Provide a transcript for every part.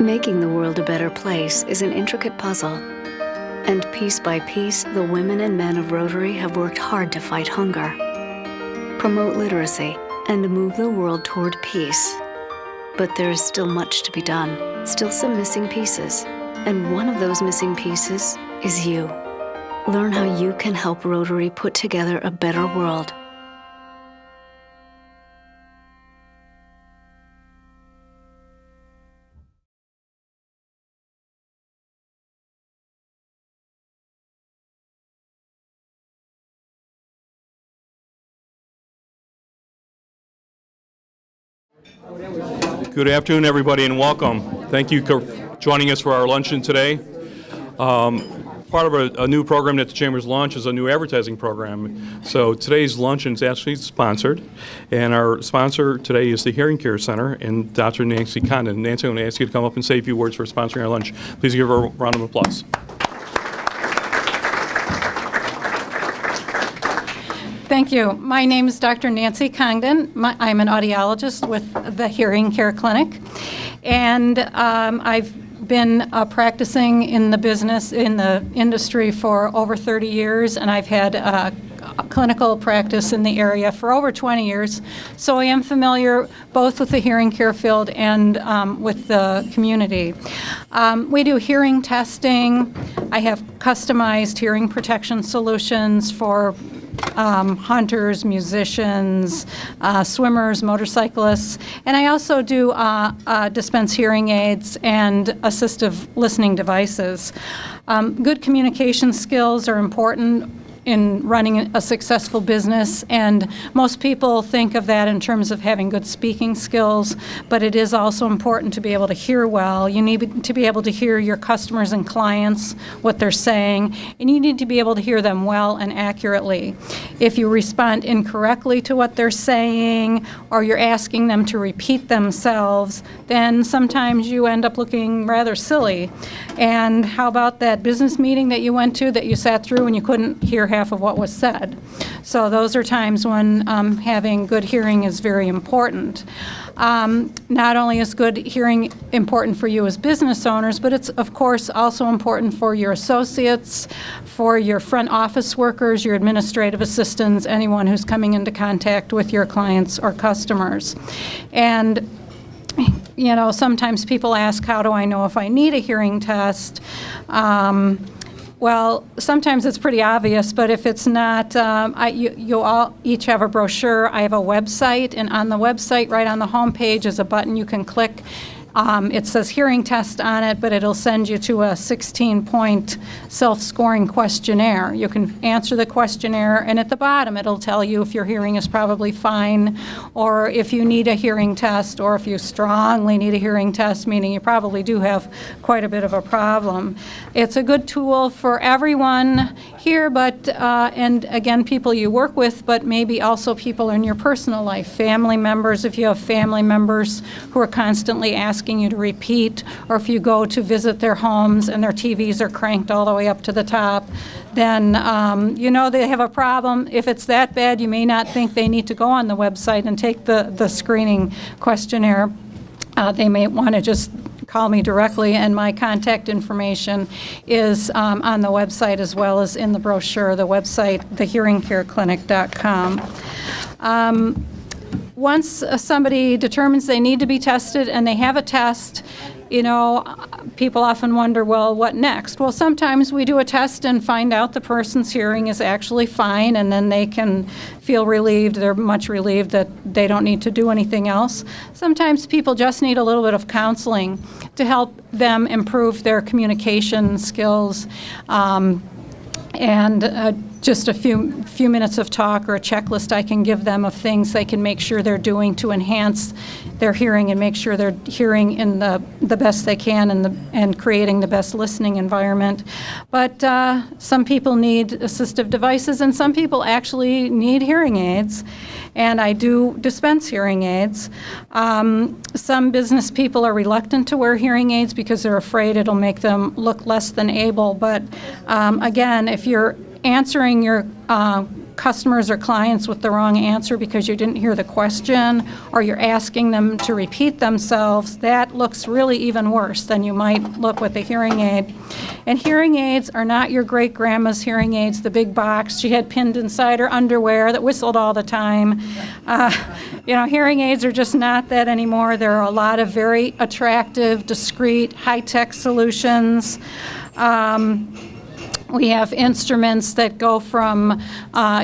Making the world a better place is an intricate puzzle, and piece by piece, the women and men of Rotary have worked hard to fight hunger, promote literacy, and move the world toward peace. But there is still much to be done, still some missing pieces, and one of those missing pieces is you. Learn how you can help Rotary put together a better world. Good afternoon, everybody, and welcome. Thank you for joining us for our luncheon today. Part of a new program that the Chamber's launched is a new advertising program. So today's luncheon is actually sponsored, and our sponsor today is the Hearing Care Center and Dr. Nancy Condon. Nancy, I'm going to ask you to come up and say a few words for sponsoring our lunch. Please give her a round of applause. Thank you. My name is Dr. Nancy Condon. I'm an audiologist with the Hearing Care Clinic, and I've been practicing in the industry for over 30 years, and I've had a clinical practice in the area for over 20 years. So I am familiar both with the hearing care field and with the community. We do hearing testing. I have customized hearing protection solutions for hunters, musicians, swimmers, motorcyclists, and I also do dispense hearing aids and assistive listening devices. Good communication skills are important in running a successful business, and most people think of that in terms of having good speaking skills, but it is also important to be able to hear well. You need to be able to hear your customers and clients, what they're saying, and you need to be able to hear them well and accurately. If you respond incorrectly to what they're saying, or you're asking them to repeat themselves, then sometimes you end up looking rather silly. And how about that business meeting that you went to that you sat through and you couldn't hear half of what was said? So those are times when having good hearing is very important. Not only is good hearing important for you as business owners, but it's of course also important for your associates, for your front office workers, your administrative assistants, anyone who's coming into contact with your clients or customers. And you know, sometimes people ask, how do I know if I need a hearing test? Well, sometimes it's pretty obvious, but if it's not, you all each have a brochure. I have a website, and on the website, right on the home page, is a button you can click. It says hearing test on it, but it'll send you to a 16-point self-scoring questionnaire. You can answer the questionnaire, and at the bottom it'll tell you if your hearing is probably fine, or if you need a hearing test, or if you strongly need a hearing test, meaning you probably do have quite a bit of a problem. It's a good tool for everyone here, but and again, people you work with, but maybe also people in your personal life, family members. If you have family members who are constantly asking you to repeat, or if you go to visit their homes and their TVs are cranked all the way up to the top, then you know they have a problem. If it's that bad, you may not think they need to go on the website and take the screening questionnaire. They may want to just call me directly, and my contact information is on the website as well as in the brochure, the website, thehearingcareclinic.com. Once somebody determines they need to be tested and they have a test, you know, people often wonder, well, what next? Well, sometimes we do a test and find out the person's hearing is actually fine, and then they can feel relieved. They're much relieved that they don't need to do anything else. Sometimes people just need a little bit of counseling to help them improve their communication skills, and just a few minutes of talk or a checklist I can give them of things they can make sure they're doing to enhance their hearing and make sure they're hearing in the best they can and creating the best listening environment. But some people need assistive devices, and some people actually need hearing aids, and I do dispense hearing aids. Some business people are reluctant to wear hearing aids because they're afraid it'll make them look less than able, but again, if you're answering your customers or clients with the wrong answer because you didn't hear the question, or you're asking them to repeat themselves, that looks really even worse than you might look with a hearing aid. And hearing aids are not your great-grandma's hearing aids, the big box she had pinned inside her underwear that whistled all the time. Hearing aids are just not that anymore. There are a lot of very attractive, discreet, high-tech solutions. We have instruments that go from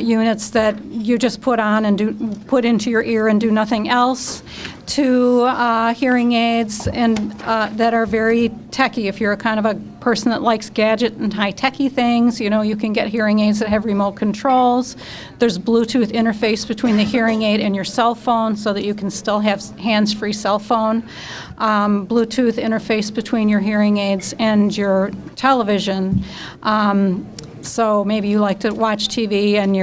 units that you just put on and put into your ear and do nothing else, to hearing aids and that are very techy. If you're a kind of a person that likes gadget and high-techy things, you can get hearing aids that have remote controls. There's Bluetooth interface between the hearing aid and your cell phone so that you can still have hands-free cell phone. Bluetooth interface between your hearing aids and your television. So maybe you like to watch TV and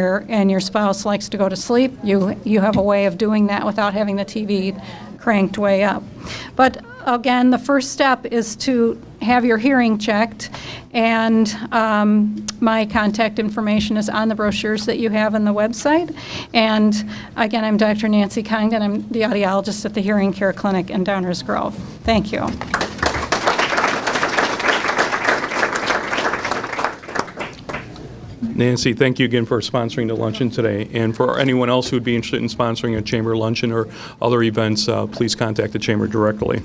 your spouse likes to go to sleep. You have a way of doing that without having the TV cranked way up. But again, the first step is to have your hearing checked, and my contact information is on the brochures that you have on the website. And again, I'm Dr. Nancy Congdon. I'm the audiologist at the Hearing Care Clinic in Downers Grove. Thank you. Nancy, thank you again for sponsoring the luncheon today. And for anyone else who would be interested in sponsoring a chamber luncheon or other events, please contact the chamber directly.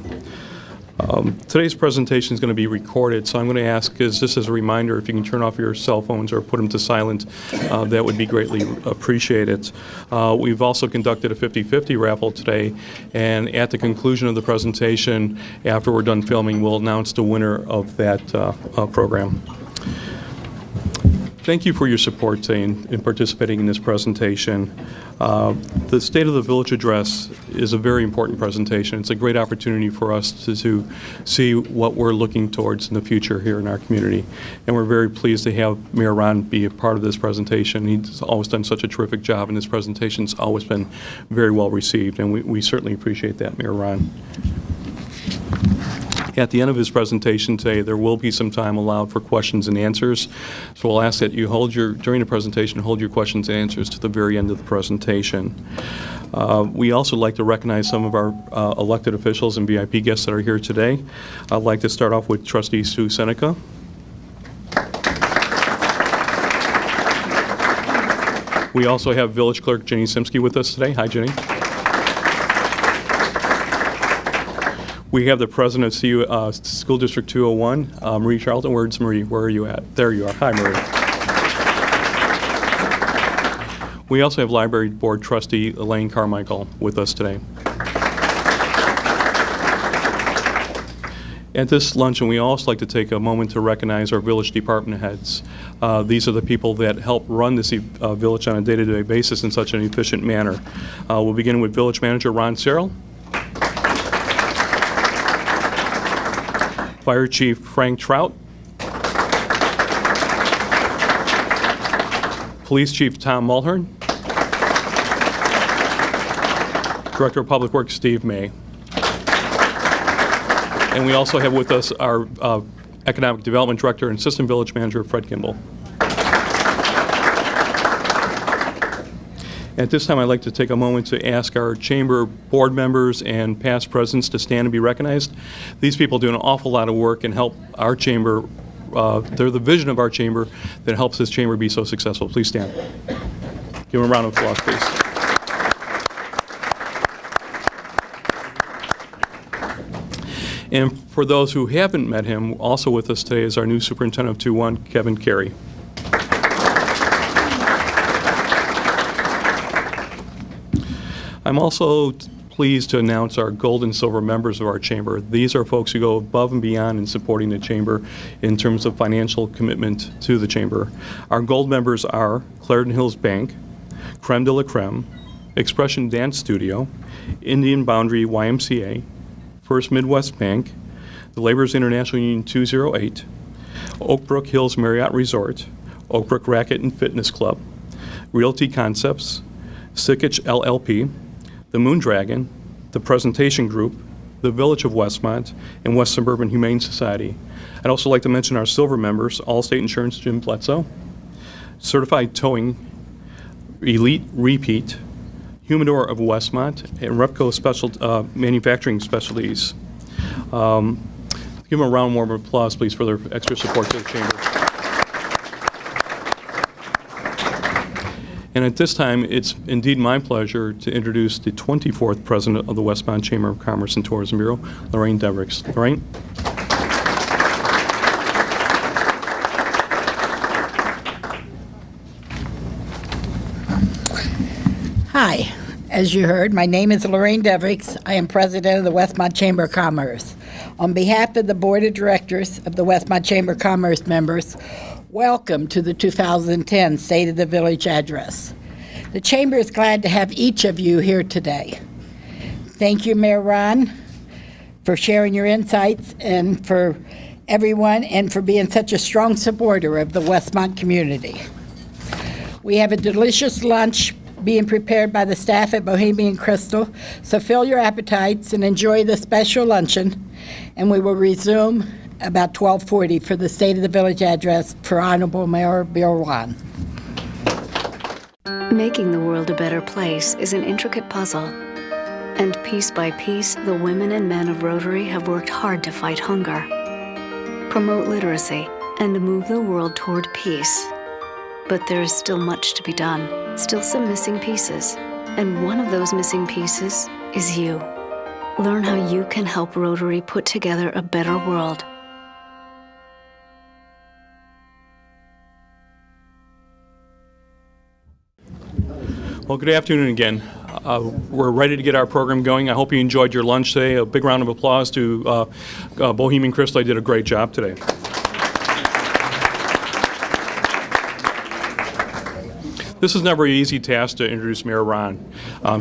Today's presentation is going to be recorded, so I'm going to ask, just as a reminder, if you can turn off your cell phones or put them to silent, that would be greatly appreciated. We've also conducted a 50-50 raffle today, and at the conclusion of the presentation, after we're done filming, we'll announce the winner of that program. Thank you for your support today in participating in this presentation. The State of the Village Address is a very important presentation. It's a great opportunity for us to see what we're looking towards in the future here in our community. And we're very pleased to have Mayor Ron be a part of this presentation. He's always done such a terrific job, and this presentation's always been very well received, and we certainly appreciate that, Mayor Ron. At the end of his presentation today, there will be some time allowed for questions and answers. So we'll ask that you during the presentation, hold your questions and answers to the very end of the presentation. We also like to recognize some of our elected officials and VIP guests that are here today. I'd like to start off with Trustee Sue Seneca. We also have Village Clerk Jenny Simsky with us today. Hi, Jenny. We have the president of School District 201, Marie Charlton. Where's Marie? Where are you at? There you are. Hi, Marie. We also have Library Board Trustee Elaine Carmichael with us today. At this luncheon, we also like to take a moment to recognize our village department heads. These are the people that help run this village on a day-to-day basis in such an efficient manner. We'll begin with Village Manager Ron Searle. Fire Chief Frank Trout. Police Chief Tom Mulhern. Director of Public Works Steve May. And we also have with us our Economic Development Director and Assistant Village Manager Fred Kimball. At this time, I'd like to take a moment to ask our chamber board members and past presidents to stand and be recognized. These people do an awful lot of work and help our chamber. They're the vision of our chamber that helps this chamber be so successful. Please stand. Give them a round of applause, please. And for those who haven't met him, also with us today is our new Superintendent of 2-1, Kevin Carey. I'm also pleased to announce our gold and silver members of our chamber. These are folks who go above and beyond in supporting the chamber in terms of financial commitment to the chamber. Our gold members are Clarendon Hills Bank, Creme de la Creme, Expression Dance Studio, Indian Boundary YMCA, First Midwest Bank, the Laborers International Union 208, Oakbrook Hills Marriott Resort, Oakbrook Racket and Fitness Club, Realty Concepts, Sikich LLP, the Moon Dragon, the Presentation Group, the Village of Westmont, and West Suburban Humane Society. I'd also like to mention our silver members, Allstate Insurance Jim Bledsoe, Certified Towing Elite Repeat, Humidor of Westmont, and Repco Special Manufacturing Specialties. Give them a round warm applause, please, for their extra support to the Chamber. And at this time, it's indeed my pleasure to introduce the 24th President of the Westmont Chamber of Commerce and Tourism Bureau, Lorraine Devricks. Lorraine? Hi. As you heard, my name is Lorraine Devricks. I am President of the Westmont Chamber of Commerce. On behalf of the Board of Directors of the Westmont Chamber of Commerce members, welcome to the 2010 State of the Village Address. The Chamber is glad to have each of you here today. Thank you, Mayor Ron, for sharing your insights, and for everyone, and for being such a strong supporter of the Westmont community. We have a delicious lunch being prepared by the staff at Bohemian Crystal, so fill your appetites and enjoy the special luncheon, and we will resume about 12:40 for the State of the Village Address for Honorable Mayor Bill Wan. Making the world a better place is an intricate puzzle, and piece by piece, the women and men of Rotary have worked hard to fight hunger, promote literacy, and move the world toward peace. But there is still much to be done, still some missing pieces, and one of those missing pieces is you. Learn how you can help Rotary put together a better world. Well, good afternoon again. We're ready to get our program going. I hope you enjoyed your lunch today. A big round of applause to Bohemian Crystal. They did a great job today. This is never an easy task to introduce Mayor Ron,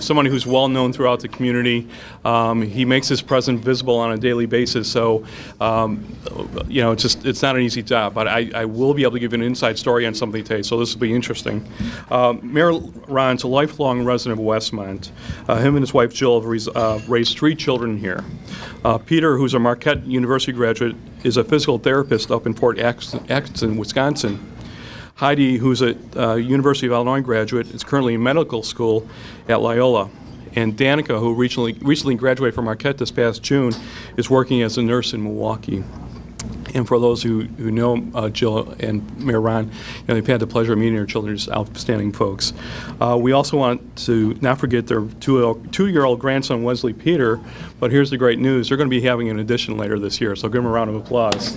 someone who's well known throughout the community. He makes his presence visible on a daily basis, so it's not an easy job. But I will be able to give you an inside story on something today, so this will be interesting. Mayor Ron's a lifelong resident of Westmont. Him and his wife Jill have raised 3 children here. Peter, who's a Marquette University graduate, is a physical therapist up in Fort Atkinson, Wisconsin. Heidi, who's a University of Illinois graduate, is currently in medical school at Loyola. And Danica, who recently graduated from Marquette this past June, is working as a nurse in Milwaukee. And for those who know Jill and Mayor Ron, they've had the pleasure of meeting their children, just outstanding folks. We also want to not forget their 2-year-old grandson, Wesley Peter, but here's the great news. They're going to be having an addition later this year, so give them a round of applause.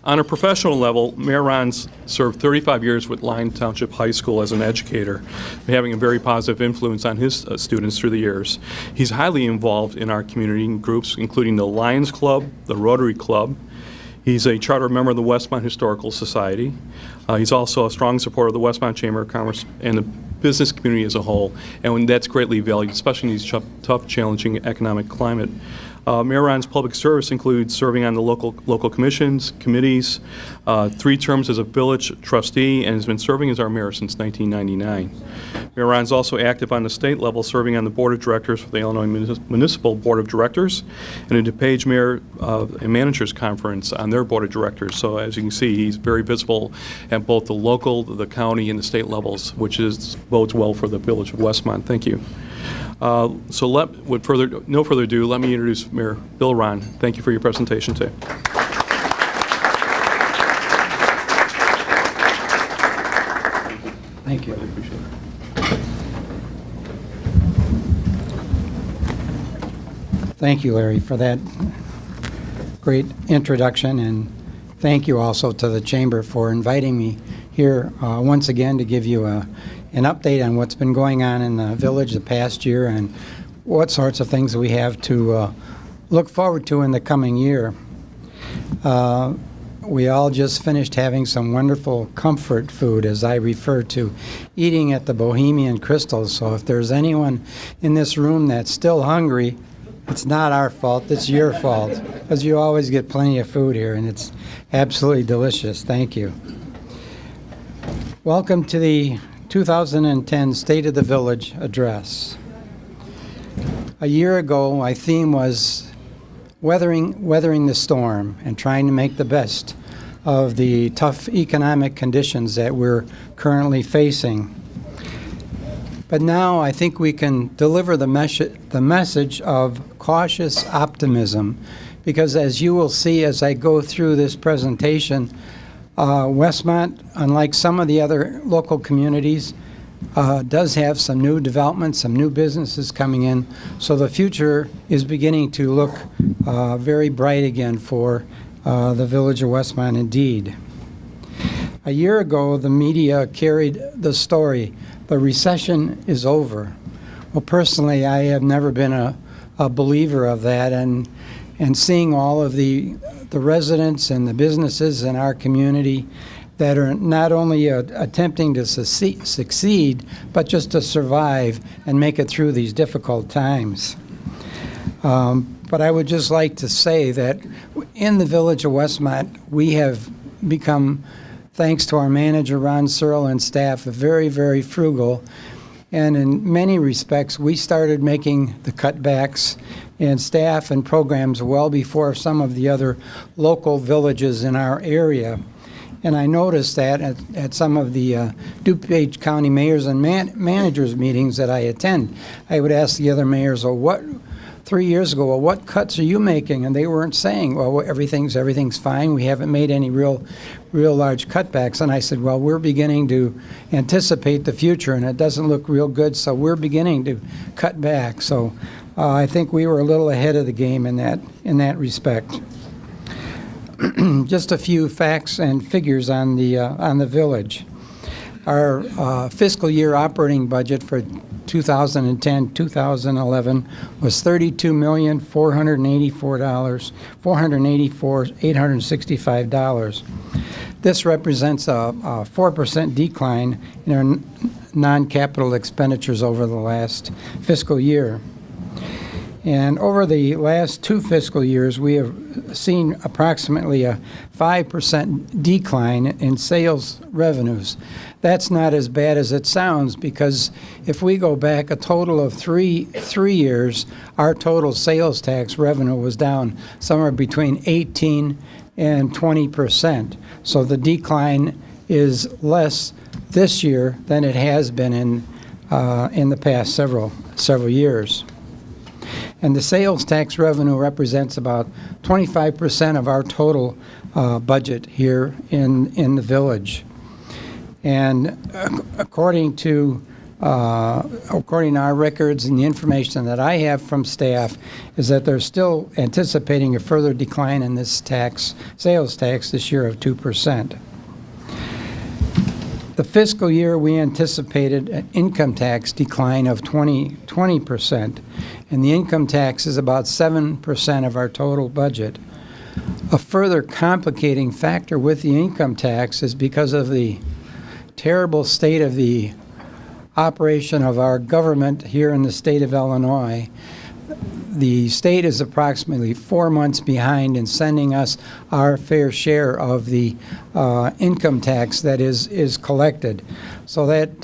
On a professional level, Mayor Ron's served 35 years with Lyon Township High School as an educator, having a very positive influence on his students through the years. He's highly involved in our community groups, including the Lions Club, the Rotary Club. He's a charter member of the Westmont Historical Society. He's also a strong supporter of the Westmont Chamber of Commerce and the business community as a whole, and that's greatly valued, especially in these tough, challenging economic climate. Mayor Ron's public service includes serving on the local commissions, committees, 3 terms as a village trustee, and has been serving as our mayor since 1999. Mayor Ron's also active on the state level, serving on the board of directors for the Illinois Municipal Board of Directors and a DuPage Mayor and Managers Conference on their board of directors. So as you can see, he's very visible at both the local, the county, and the state levels, which bodes well for the village of Westmont. Thank you. With no further ado, let me introduce Mayor Bill Ron. Thank you for your presentation today. Thank you. I appreciate it. Thank you, Larry, for that great introduction, and thank you also to the Chamber for inviting me here once again to give you an update on what's been going on in the village the past year and what sorts of things we have to look forward to in the coming year. We all just finished having some wonderful comfort food, as I refer to eating at the Bohemian Crystal. So if there's anyone in this room that's still hungry, it's not our fault, it's your fault, because you always get plenty of food here, and it's absolutely delicious. Thank you. Welcome to the 2010 State of the Village Address. A year ago, my theme was weathering the storm and trying to make the best of the tough economic conditions that we're currently facing. But now I think we can deliver the message of cautious optimism, because as you will see as I go through this presentation, Westmont, unlike some of the other local communities, does have some new developments, some new businesses coming in. So the future is beginning to look very bright again for the village of Westmont indeed. A year ago, the media carried the story, the recession is over. Well, personally, I have never been a believer of that, and seeing all of the residents and the businesses in our community that are not only attempting to succeed, but just to survive and make it through these difficult times. But I would just like to say that in the village of Westmont, we have become, thanks to our manager, Ron Searle, and staff, very, very frugal. And in many respects, we started making the cutbacks in staff and programs well before some of the other local villages in our area. And I noticed that at some of the DuPage County mayors and managers meetings that I attend, I would ask the other mayors, well, 3 years ago, well, what cuts are you making? And they weren't saying, well, everything's fine. We haven't made any real large cutbacks. And I said, well, we're beginning to anticipate the future, and it doesn't look real good, so we're beginning to cut back. So I think we were a little ahead of the game in that respect. Just a few facts and figures on the village. Our fiscal year operating budget for 2010-2011 was $32,484,865. This represents a 4% decline in our non-capital expenditures over the last fiscal year. And over the last 2 fiscal years, we have seen approximately a 5% decline in sales revenues. That's not as bad as it sounds, because if we go back a total of three years, our total sales tax revenue was down somewhere between 18 and 20%. So the decline is less this year than it has been in the past several years. And the sales tax revenue represents about 25% of our total budget here in the village. And according to our records and the information that I have from staff, is that they're still anticipating a further decline in this sales tax this year of 2%. The fiscal year, we anticipated an income tax decline of 20%, and the income tax is about 7% of our total budget. A further complicating factor with the income tax is because of the terrible state of the operation of our government here in the state of Illinois. The state is approximately 4 months behind in sending us our fair share of the income tax that is collected. So that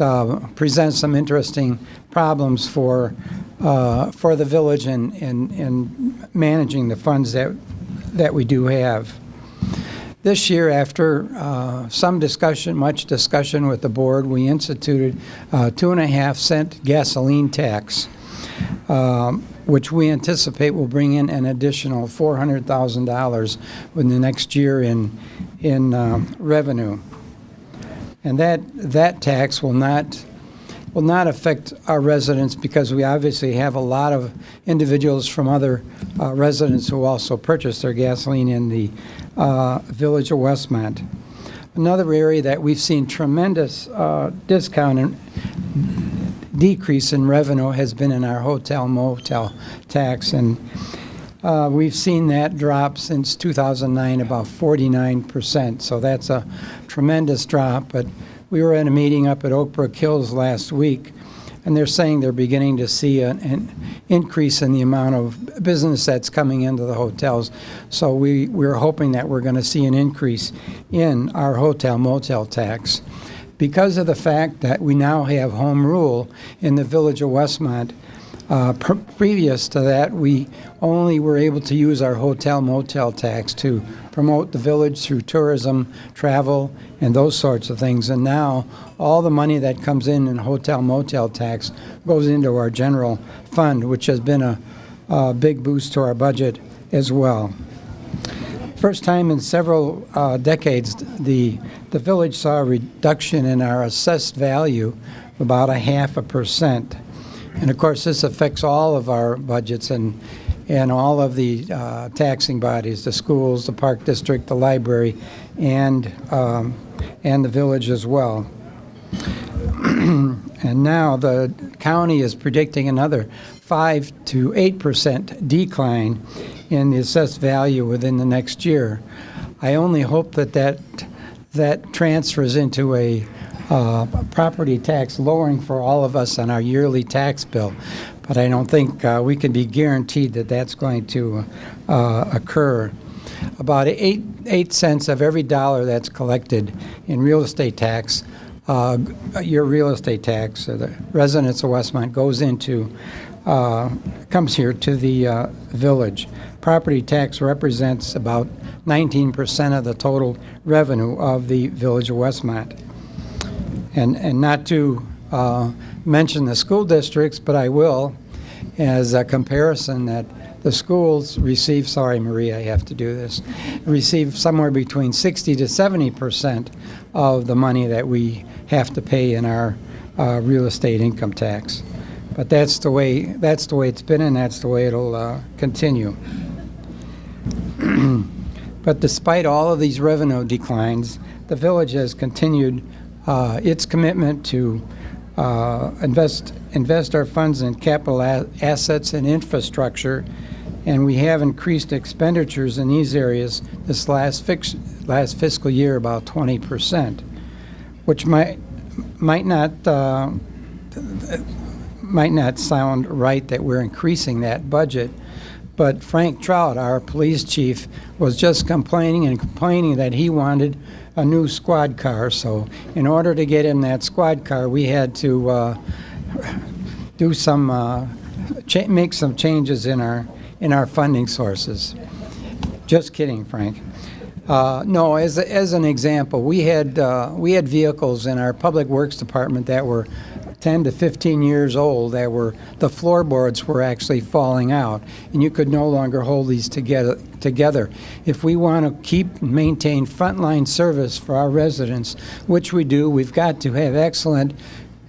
presents some interesting problems for the village and managing the funds that we do have. This year, after much discussion with the board, we instituted a 2.5-cent gasoline tax, which we anticipate will bring in an additional $400,000 within the next year in revenue. And that tax will not affect our residents, because we obviously have a lot of individuals from other residents who also purchase their gasoline in the village of Westmont. Another area that we've seen tremendous discount and decrease in revenue has been in our hotel-motel tax, and we've seen that drop since 2009 about 49%, so that's a tremendous drop. But we were at a meeting up at Oak Brook Hills last week, and they're saying they're beginning to see an increase in the amount of business that's coming into the hotels. So we're hoping that we're going to see an increase in our hotel-motel tax. Because of the fact that we now have home rule in the village of Westmont, Previous to that, we only were able to use our hotel motel tax to promote the village through tourism, travel, and those sorts of things. And now all the money that comes in hotel motel tax goes into our general fund, which has been a big boost to our budget as well. First time in several decades, the village saw a reduction in our assessed value of about 0.5%. And of course, this affects all of our budgets and all of the taxing bodies, the schools, the park district, the library, and the village as well. And now the county is predicting another 5 to 8% decline in the assessed value within the next year. I only hope that transfers into a property tax lowering for all of us on our yearly tax bill. But I don't think we can be guaranteed that that's going to occur. About 8 cents of every dollar that's collected in real estate tax, your real estate tax, or the residents of Westmont, comes here to the village. Property tax represents about 19% of the total revenue of the village of Westmont. And not to mention the school districts, but I will, as a comparison, that the schools receive, sorry Maria, I have to do this, receive somewhere between 60 to 70% of the money that we have to pay in our real estate income tax. But that's the way it's been, and that's the way it'll continue. But despite all of these revenue declines, the village has continued its commitment to invest our funds in capital assets and infrastructure, and we have increased expenditures in these areas this last fiscal year about 20%, which might not sound right that we're increasing that budget. But Frank Trout, our police chief, was just complaining that he wanted a new squad car. So in order to get him that squad car, we had to make some changes in our funding sources. Just kidding, Frank. No, as an example, we had vehicles in our public works department that were 10 to 15 years old that the floorboards were actually falling out, and you could no longer hold these together. If we want to keep and maintain frontline service for our residents, which we do, we've got to have excellent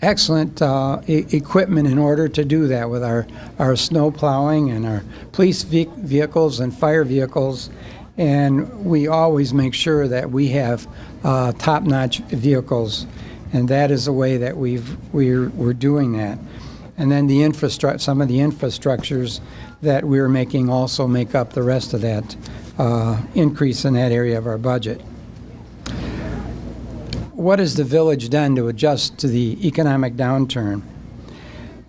equipment in order to do that with our snow plowing and our police vehicles and fire vehicles. And we always make sure that we have top-notch vehicles, and that is the way that we're doing that. And then some of the infrastructures that we're making also make up the rest of that increase in that area of our budget. What has the village done to adjust to the economic downturn?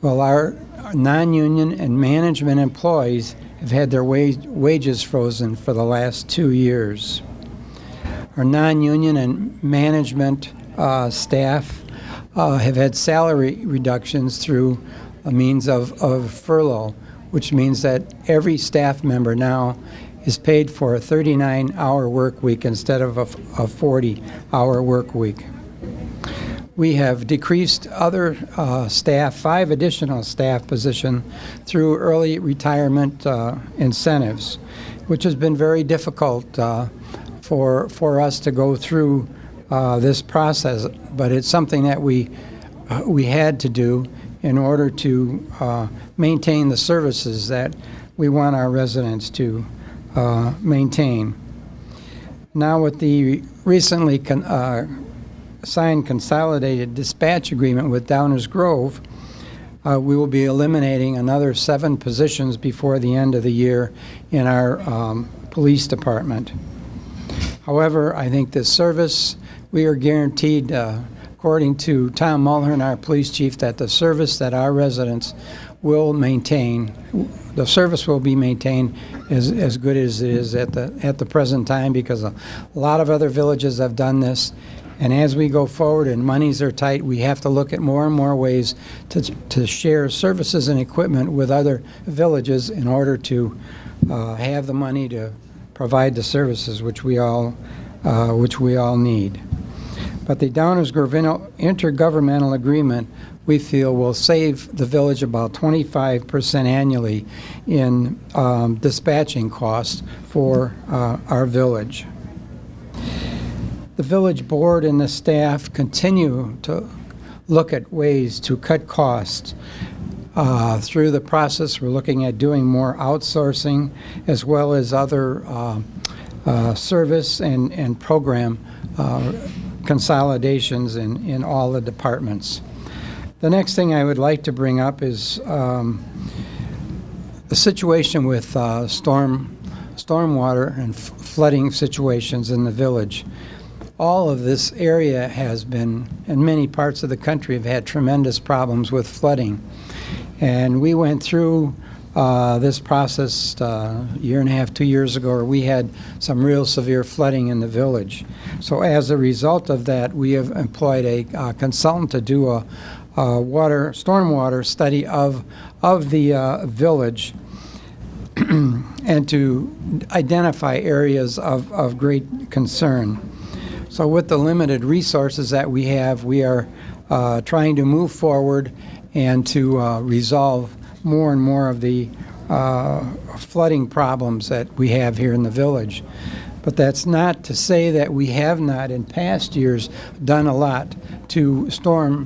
Well, our non-union and management employees have had their wages frozen for the last 2 years. Our non-union and management staff have had salary reductions through a means of furlough, which means that every staff member now is paid for a 39-hour work week instead of a 40-hour work week. We have decreased other staff, 5 additional staff positions through early retirement incentives, which has been very difficult for us to go through this process, but it's something that we had to do in order to maintain the services that we want our residents to maintain. Now, with the recently signed consolidated dispatch agreement with Downers Grove, we will be eliminating another 7 positions before the end of the year in our police department. However, I think this service, we are guaranteed, according to Tom Mulhern, our police chief, that the service that our residents will maintain, the service will be maintained as good as it is at the present time, because a lot of other villages have done this, And as we go forward and monies are tight, we have to look at more and more ways to share services and equipment with other villages in order to have the money to provide the services which we all need. But the Downers Grove intergovernmental agreement, we feel, will save the village about 25% annually in dispatching costs for our village. The village board and the staff continue to look at ways to cut costs. Through the process, we're looking at doing more outsourcing as well as other service and program consolidations in all the departments. The next thing I would like to bring up is the situation with stormwater and flooding situations in the village. All of this area has been, and many parts of the country have had tremendous problems with flooding. And we went through this process a year and a half, 2 years ago, where we had some real severe flooding in the village. So as a result of that, we have employed a consultant to do a stormwater study of the village and to identify areas of great concern. So with the limited resources that we have, we are trying to move forward and to resolve more and more of the flooding problems that we have here in the village. But that's not to say that we have not in past years done a lot to solve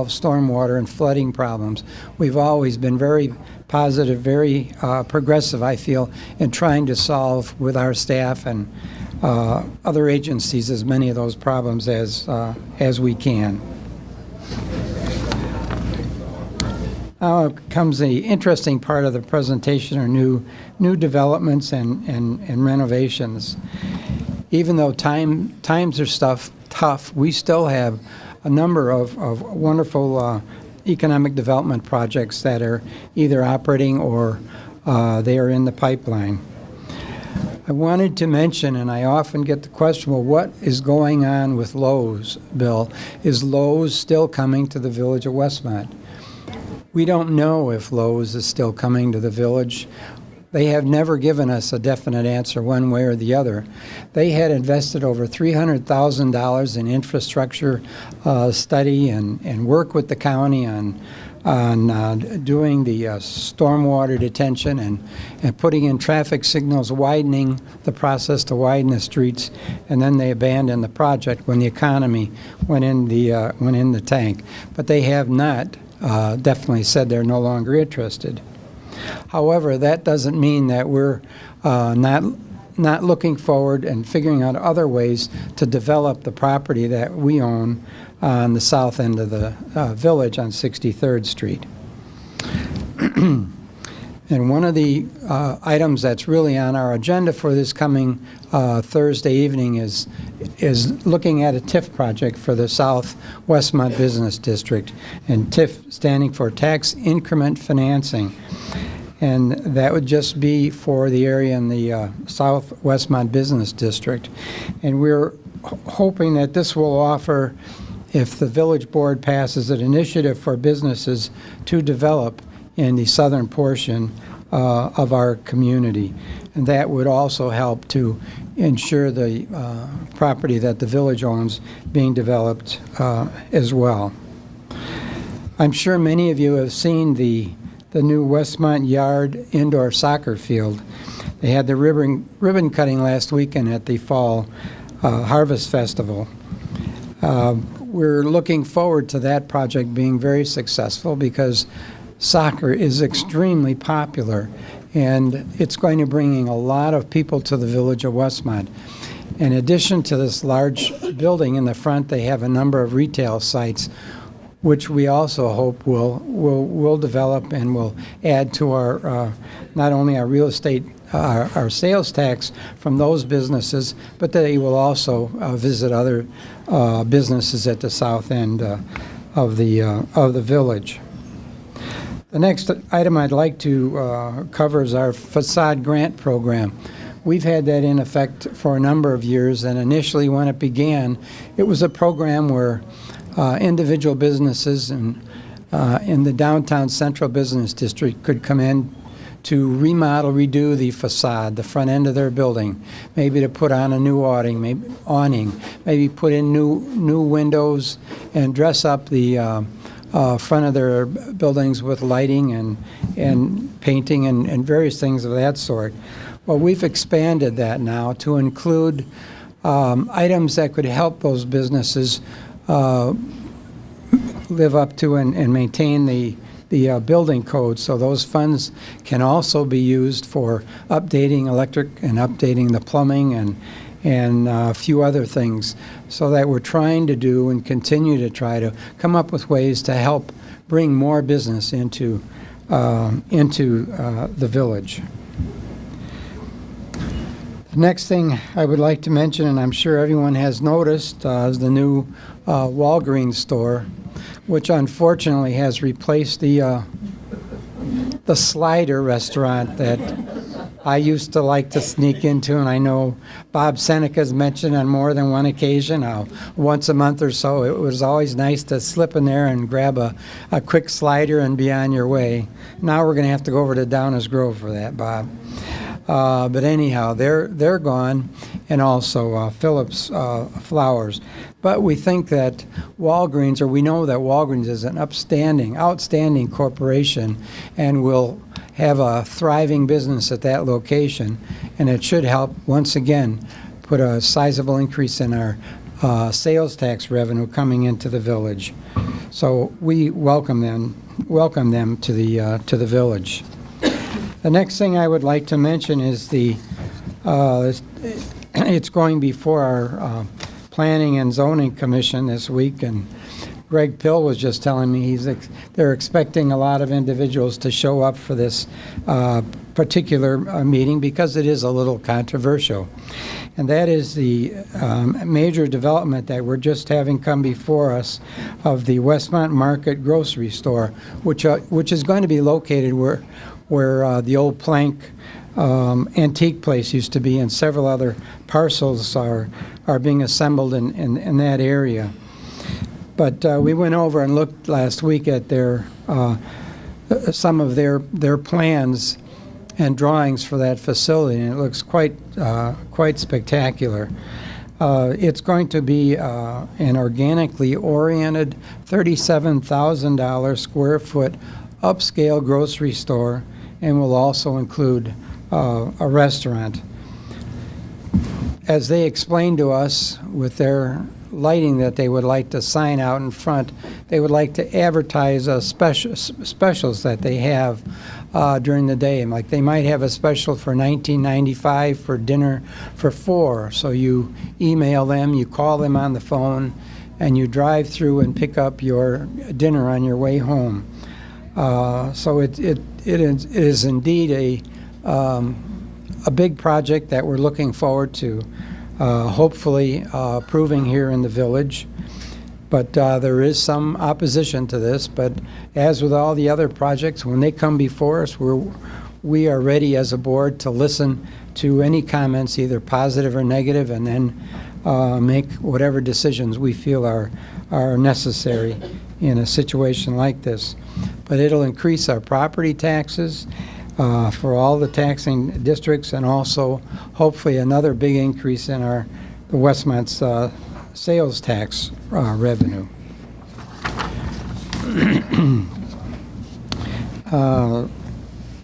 stormwater and flooding problems. We've always been very positive, very progressive, I feel, in trying to solve with our staff and other agencies as many of those problems as we can. Now comes the interesting part of the presentation, are new developments and renovations. Even though times are tough, we still have a number of wonderful economic development projects that are either operating or they are in the pipeline. I wanted to mention, and I often get the question, well, what is going on with Lowe's, Bill? Is Lowe's still coming to the village of Westmont? We don't know if Lowe's is still coming to the village. They have never given us a definite answer one way or the other. They had invested over $300,000 in infrastructure study and work with the county on doing the stormwater detention and putting in traffic signals, widening the process to widen the streets, and then they abandoned the project when the economy went in the tank. But they have not definitely said they're no longer interested. However, that doesn't mean that we're not looking forward and figuring out other ways to develop the property that we own on the south end of the village on 63rd Street. And one of the items that's really on our agenda for this coming Thursday evening is looking at a TIF project for the South Westmont Business District, and TIF standing for Tax Increment Financing. And that would just be for the area in the South Westmont Business District. And we're hoping that this will offer, if the village board passes, an initiative for businesses to develop in the southern portion of our community. And that would also help to ensure the property that the village owns being developed as well. I'm sure many of you have seen the new Westmont Yard indoor soccer field. They had the ribbon cutting last weekend at the Fall Harvest Festival. We're looking forward to that project being very successful because soccer is extremely popular, and it's going to bring a lot of people to the village of Westmont. In addition to this large building in the front, they have a number of retail sites, which we also hope will develop and will add to our not only our real estate, our sales tax from those businesses, but they will also visit other businesses at the south end of the village. The next item I'd like to cover is our Façade grant program. we've had that in effect for a number of years, and initially when it began, it was a program where individual businesses in the downtown central business district could come in to remodel, redo the facade, the front end of their building, maybe to put on a new awning, maybe put in new windows and dress up the front of their buildings with lighting and painting and various things of that sort. Well, we've expanded that now to include items that could help those businesses live up to and maintain the building code. So those funds can also be used for updating electric and updating the plumbing and a few other things. So that we're trying to do and continue to try to come up with ways to help bring more business into the village. The next thing I would like to mention, and I'm sure everyone has noticed, is the new Walgreens store, which unfortunately has replaced the Slider restaurant that I used to like to sneak into, and I know Bob Seneca's mentioned on more than one occasion, once a month or so. It was always nice to slip in there and grab a quick slider and be on your way. Now we're going to have to go over to Downers Grove for that, Bob. But anyhow, they're gone, and also Phillips Flowers. But we think that Walgreens, or we know that Walgreens is an outstanding corporation and will have a thriving business at that location, and it should help, once again, put a sizable increase in our sales tax revenue coming into the village. So we welcome them to the village. The next thing I would like to mention is it's going before our Planning and Zoning Commission this week, and Greg Pill was just telling me they're expecting a lot of individuals to show up for this particular meeting because it is a little controversial. And that is the major development that we're just having come before us of the Westmont Market grocery store, which is going to be located where the old Plank antique place used to be, and several other parcels are being assembled in that area. But we went over and looked last week at some of their plans and drawings for that facility, and it looks quite spectacular. It's going to be an organically oriented $37,000 square foot upscale grocery store, and will also include a restaurant. As they explained to us, with their lighting that they would like to sign out in front, they would like to advertise specials that they have during the day. Like they might have a special for $19.95 for dinner for 4. So you email them, you call them on the phone, and you drive through and pick up your dinner on your way home. So it is indeed a big project that we're looking forward to hopefully approving here in the village. But there is some opposition to this. But as with all the other projects, when they come before us, we are ready as a board to listen to any comments, either positive or negative, and then make whatever decisions we feel are necessary in a situation like this. But it'll increase our property taxes for all the taxing districts, and also hopefully another big increase in the Westmont's sales tax revenue.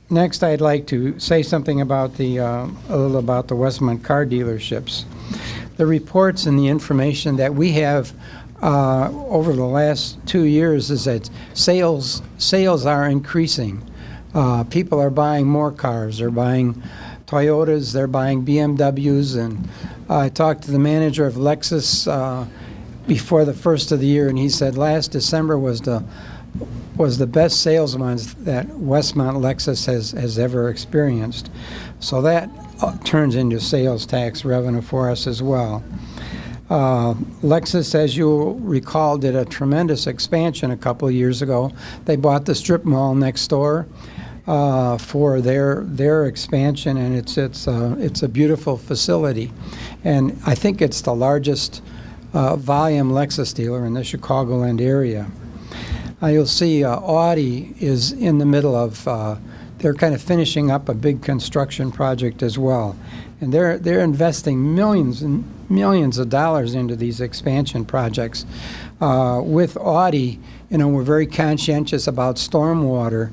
Next, I'd like to say something about a little about the Westmont car dealerships. The reports and the information that we have over the last 2 years is that sales are increasing. People are buying more cars. They're buying Toyotas. They're buying BMWs. And I talked to the manager of Lexus before the first of the year, and he said last December was the best sales month that Westmont Lexus has ever experienced. So that turns into sales tax revenue for us as well. Lexus, as you'll recall, did a tremendous expansion a couple of years ago. They bought the strip mall next door, for their expansion, and it's a beautiful facility, and I think it's the largest volume Lexus dealer in the Chicagoland area. You'll see Audi is in the middle of they're kind of finishing up a big construction project as well, and they're investing millions and millions of dollars into these expansion projects. With Audi, we're very conscientious about stormwater.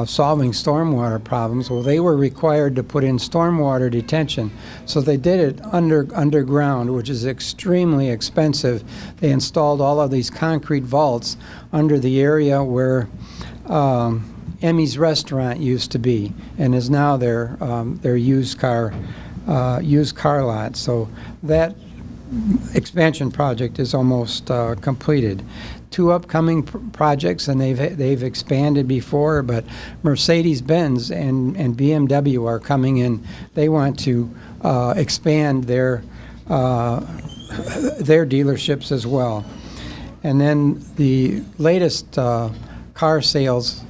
Solving stormwater problems. Well, they were required to put in stormwater detention, so they did it underground, which is extremely expensive. They installed all of these concrete vaults under the area where Emmy's restaurant used to be, and is now their used car lot. So that expansion project is almost completed. 2 upcoming projects, and they've expanded before, but Mercedes-Benz and BMW are coming in. They want to expand their dealerships as well. And then the latest car sales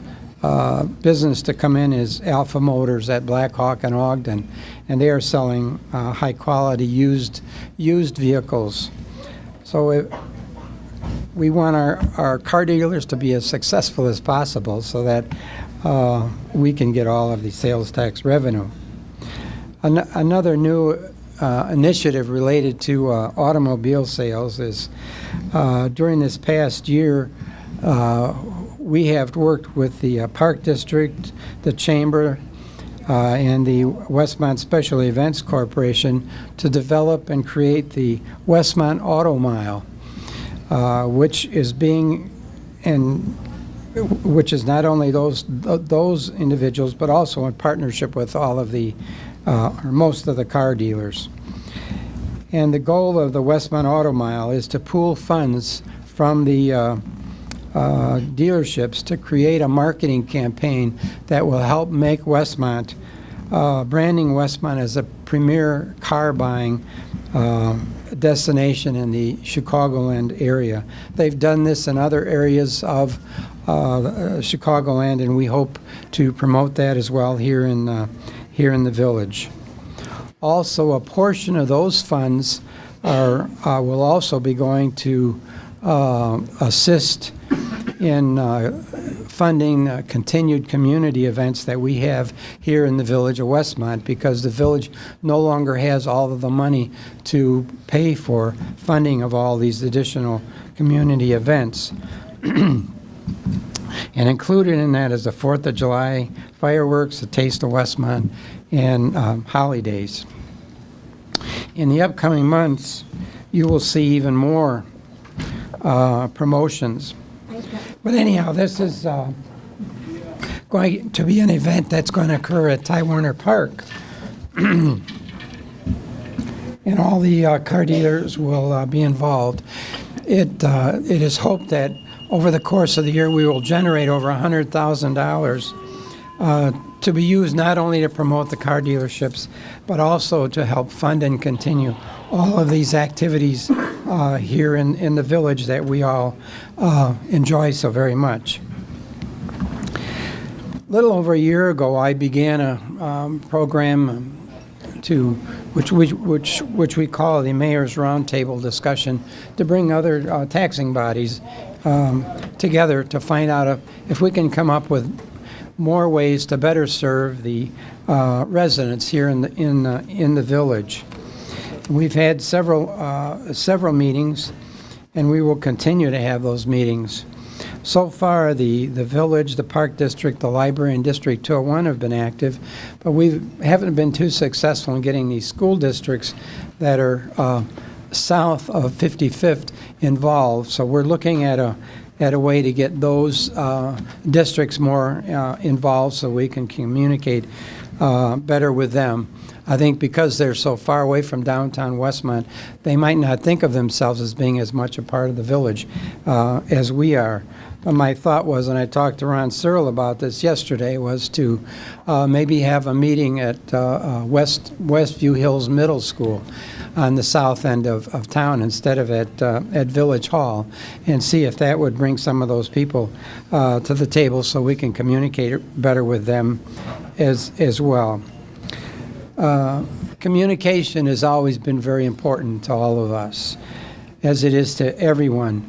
business to come in is Alpha Motors at Black Hawk and Ogden, and they are selling high-quality used vehicles. So we want our car dealers to be as successful as possible so that we can get all of the sales tax revenue. Another new initiative related to automobile sales is during this past year, we have worked with the Park District, the Chamber, and the Westmont Special Events Corporation to develop and create the Westmont Auto Mile, which is not only those individuals, but also in partnership with all of the or most of the car dealers. And the goal of the Westmont Auto Mile is to pool funds from the dealerships to create a marketing campaign that will help make Westmont, branding Westmont as a premier car buying destination in the Chicagoland area. They've done this in other areas of Chicagoland, and we hope to promote that as well here in the village. Also, a portion of those funds will also be going to assist in funding continued community events that we have here in the village of Westmont, because the village no longer has all of the money to pay for funding of all these additional community events. And included in that is the 4th of July fireworks, the Taste of Westmont, and holidays. In the upcoming months, you will see even more promotions. But anyhow, this is going to be an event that's going to occur at Ty Warner Park. And all the car dealers will be involved. It is hoped that over the course of the year we will generate over $100,000 to be used not only to promote the car dealerships, but also to help fund and continue all of these activities here in the village that we all enjoy so very much. A little over a year ago, I began a program which we call the Mayor's Roundtable discussion, to bring other taxing bodies together to find out if we can come up with more ways to better serve the residents here in the village. We've had several meetings, and we will continue to have those meetings. So far, the village, the Park District, the Library, and District 201 have been active, but we haven't been too successful in getting these school districts that are south of 55th involved. So we're looking at a way to get those districts more involved so we can communicate better with them. I think because they're so far away from downtown Westmont, they might not think of themselves as being as much a part of the village as we are. But my thought was, and I talked to Ron Searle about this yesterday, was to maybe have a meeting at Westview Hills Middle School on the south end of town instead of at Village Hall, and see if that would bring some of those people to the table so we can communicate better with them as well. Communication has always been very important to all of us, as it is to everyone.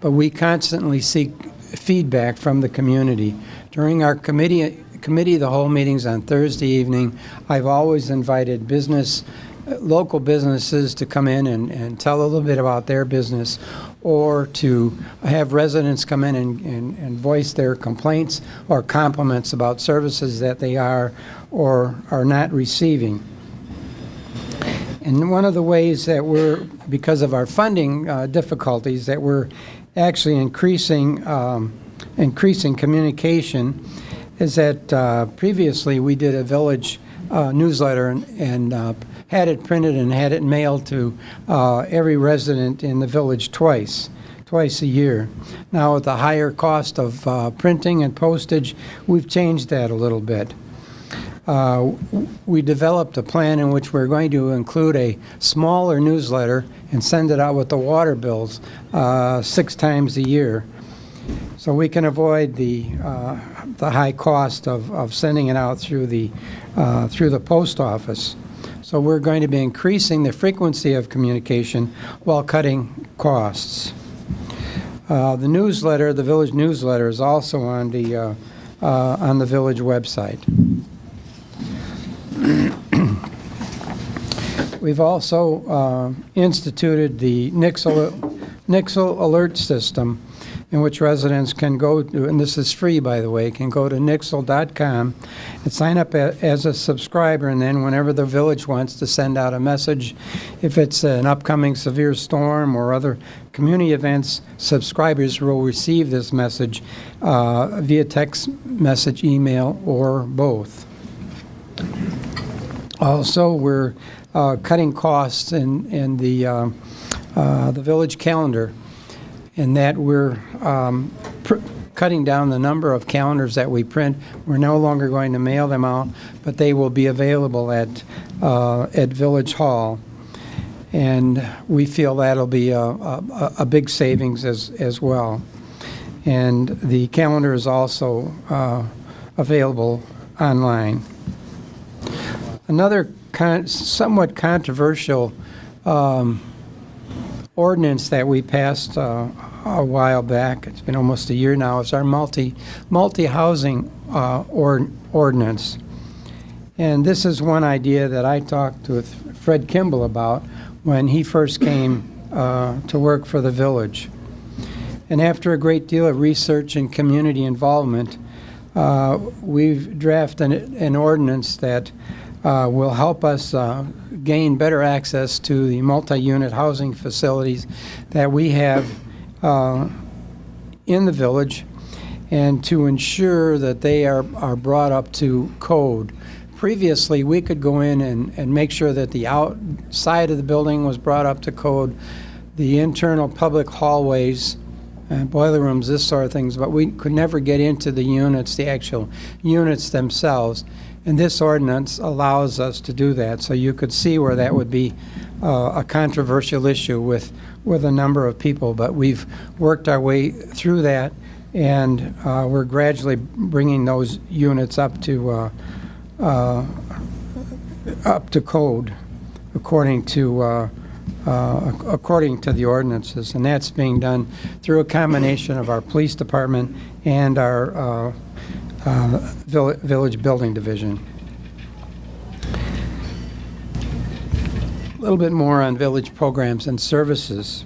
But we constantly seek feedback from the community. During our committee of the whole meetings on Thursday evening, I've always invited local businesses to come in and tell a little bit about their business, or to have residents come in and voice their complaints or compliments about services that they are or are not receiving. And one of the ways that because of our funding difficulties, that we're actually increasing communication is that previously we did a village newsletter and had it printed and had it mailed to every resident in the village twice a year. Now, with the higher cost of printing and postage, we've changed that a little bit. We developed a plan in which we're going to include a smaller newsletter and send it out with the water bills 6 times a year, so we can avoid the high cost of sending it out through the post office. So we're going to be increasing the frequency of communication while cutting costs. The village newsletter, is also on the village website. We've also instituted the Nixle alert system, in which residents can go to, and this is free, by the way, can go to nixle.com and sign up as a subscriber, and then whenever the village wants to send out a message, if it's an upcoming severe storm or other community events, subscribers will receive this message via text message, email, or both. Also, we're cutting costs in the village calendar, in that we're cutting down the number of calendars that we print. We're no longer going to mail them out, but they will be available at Village Hall, and we feel that'll be a big savings as well. And the calendar is also available online. Another somewhat controversial ordinance that we passed a while back, it's been almost a year now, is our multi-housing ordinance. And this is one idea that I talked with Fred Kimball about when he first came to work for the village. And after a great deal of research and community involvement, we've drafted an ordinance that will help us gain better access to the multi-unit housing facilities that we have in the village, and to ensure that they are brought up to code. Previously, we could go in and make sure that the outside of the building was brought up to code, the internal public hallways, boiler rooms, this sort of things, but we could never get into the units, the actual units themselves. And this ordinance allows us to do that. So you could see where that would be a controversial issue with a number of people. But we've worked our way through that, and we're gradually bringing those units up to code according to the ordinances. And that's being done through a combination of our police department and our village building division. A little bit more on village programs and services.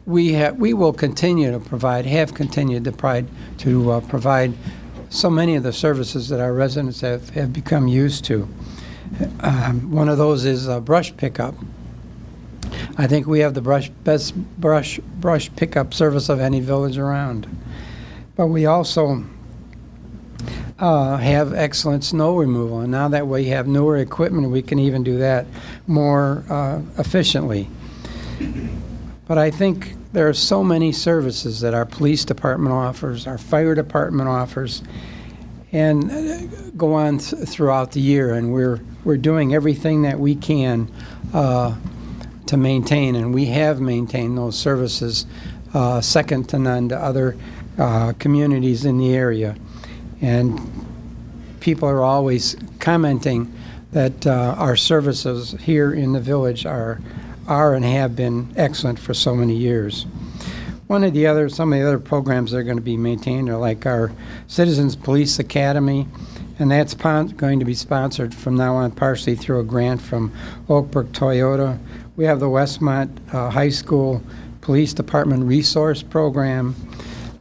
We will continue to provide, have continued to provide so many of the services that our residents have become used to. One of those is brush pickup. I think we have the best brush pickup service of any village around. But we also have excellent snow removal, and now that we have newer equipment, we can even do that more efficiently. But I think there are so many services that our police department offers, our fire department offers, and go on throughout the year. And we're doing everything that we can to maintain, and we have maintained those services second to none to other communities in the area. And people are always commenting that our services here in the village are and have been excellent for so many years. Some of the other programs that are going to be maintained are like our Citizens Police Academy, and that's going to be sponsored from now on partially through a grant from Oakbrook Toyota. We have the Westmont High School Police Department Resource Program.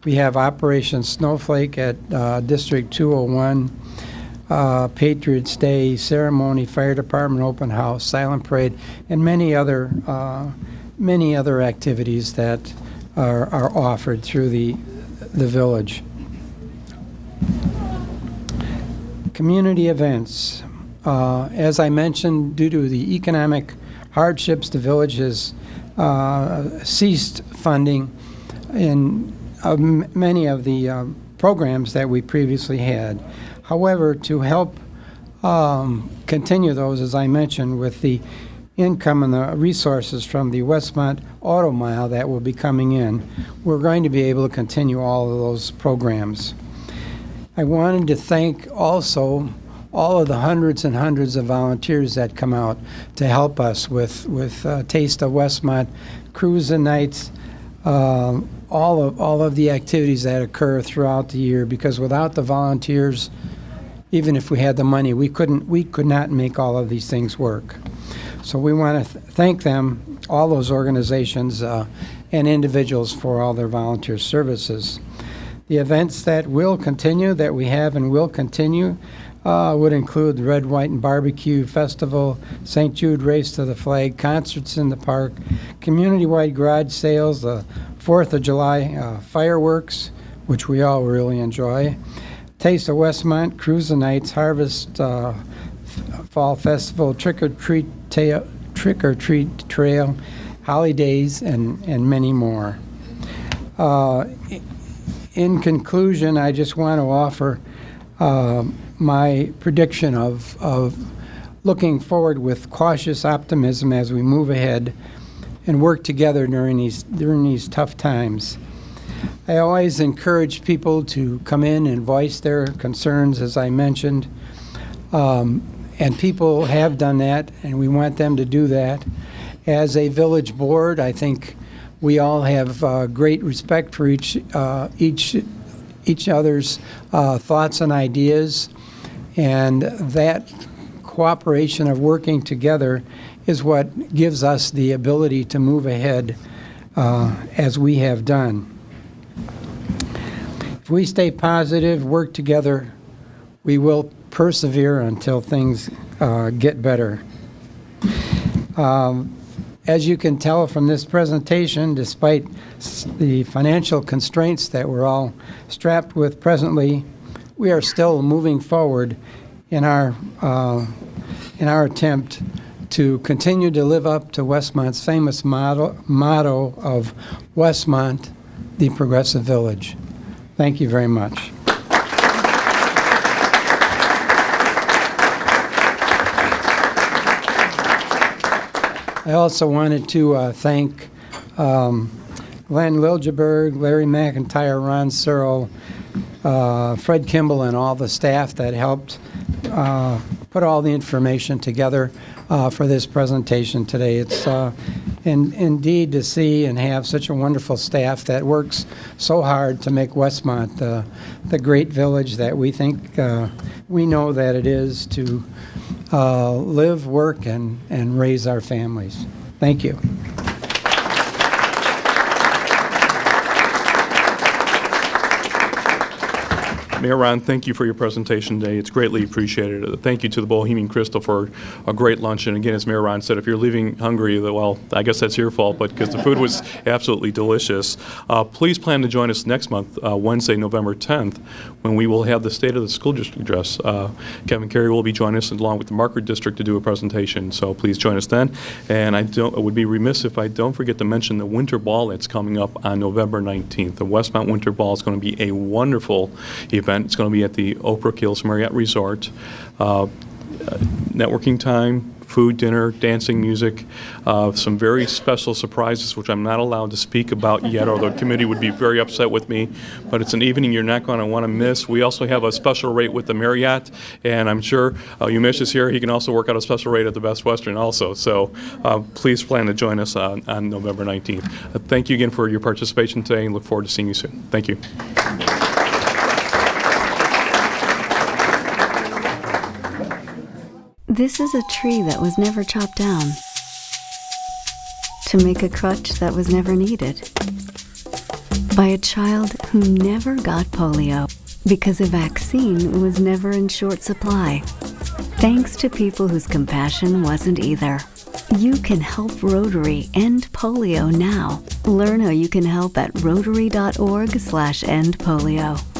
We have Operation Snowflake at District 201. Patriots Day Ceremony, Fire Department Open House, Silent Parade, and many other activities that are offered through the village. Community events. As I mentioned, due to the economic hardships, the village has ceased funding in many of the programs that we previously had. However, to help continue those, as I mentioned, with the income and the resources from the Westmont Auto Mile that will be coming in, we're going to be able to continue all of those programs. I wanted to thank also all of the hundreds and hundreds of volunteers that come out to help us with Taste of Westmont, cruise and nights, all of the activities that occur throughout the year, because without the volunteers, even if we had the money, we could not make all of these things work. So we want to thank them, all those organizations and individuals, for all their volunteer services. The events that will continue, that we have and will continue, would include the Red, White, and Barbecue Festival, St. Jude Race to the Flag, concerts in the park, community-wide garage sales, the 4th of July fireworks, which we all really enjoy, Taste of Westmont, Cruise the Nights, Harvest Fall Festival, Trick or Treat Trail, Holidays, and many more. In conclusion, I just want to offer my prediction of looking forward with cautious optimism as we move ahead and work together during these tough times. I always encourage people to come in and voice their concerns, as I mentioned, and people have done that, and we want them to do that. As a village board, I think we all have great respect for each other's thoughts and ideas, and that cooperation of working together is what gives us the ability to move ahead as we have done. If we stay positive, work together, we will persevere until things get better. As you can tell from this presentation, despite the financial constraints that we're all strapped with presently, we are still moving forward in our attempt to continue to live up to Westmont's famous motto of Westmont, the Progressive Village. Thank you very much. I also wanted to thank Glenn Liljeberg, Larry McIntyre, Ron Searle, Fred Kimball, and all the staff that helped put all the information together for this presentation today. It's indeed to see and have such a wonderful staff that works so hard to make Westmont the great village that we think we know that it is to live, work, and raise our families. Thank you. Mayor Ron, thank you for your presentation today. It's greatly appreciated. Thank you to the Bohemian Crystal for a great lunch. And again, as Mayor Ron said, if you're leaving hungry, well, I guess that's your fault, but because the food was absolutely delicious. Please plan to join us next month, Wednesday, November 10th, when we will have the State of the School District address. Kevin Carey will be joining us along with the Market District to do a presentation, so please join us then. And I would be remiss if I don't forget to mention the Winter Ball that's coming up on November 19th. The Westmont Winter Ball is going to be a wonderful event. It's going to be at the Oak Brook Hills Marriott Resort. Networking time, food, dinner, dancing, music, some very special surprises, which I'm not allowed to speak about yet, although the committee would be very upset with me. But it's an evening you're not going to want to miss. We also have a special rate with the Marriott, and I'm sure Umesh is here. He can also work out a special rate at the Best Western also. So please plan to join us on November 19th. Thank you again for your participation today, and look forward to seeing you soon. Thank you. This is a tree that was never chopped down to make a crutch that was never needed by a child who never got polio because a vaccine was never in short supply. Thanks to people whose compassion wasn't either. You can help Rotary end polio now. Learn how you can help at rotary.org/endpolio.